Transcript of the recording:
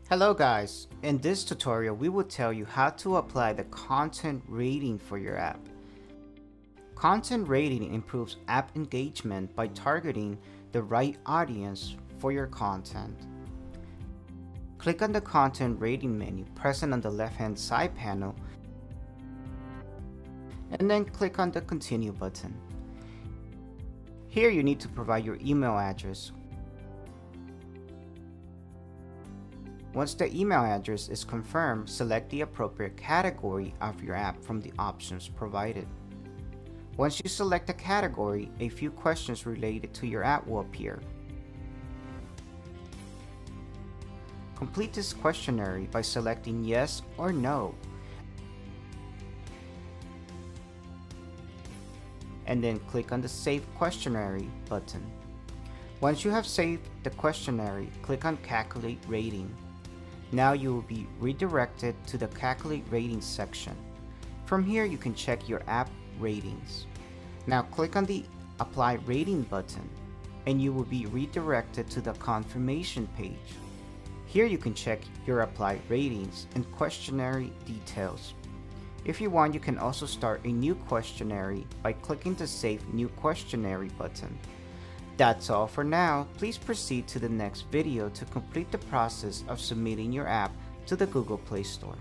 Hello guys, in this tutorial we will tell you how to apply the content rating for your app. Content rating improves app engagement by targeting the right audience for your content. Click on the content rating menu present on the left hand side panel and then click on the continue button. Here you need to provide your email address. Once the email address is confirmed, select the appropriate category of your app from the options provided. Once you select a category, a few questions related to your app will appear. Complete this questionnaire by selecting yes or no, and then click on the Save Questionnaire button. Once you have saved the questionnaire, click on Calculate Rating. Now you will be redirected to the Calculate Ratings section. From here you can check your app ratings. Now click on the Apply Rating button and you will be redirected to the confirmation page. Here you can check your applied ratings and questionnaire details. If you want, you can also start a new questionnaire by clicking the Save New Questionnaire button. That's all for now. Please proceed to the next video to complete the process of submitting your app to the Google Play Store.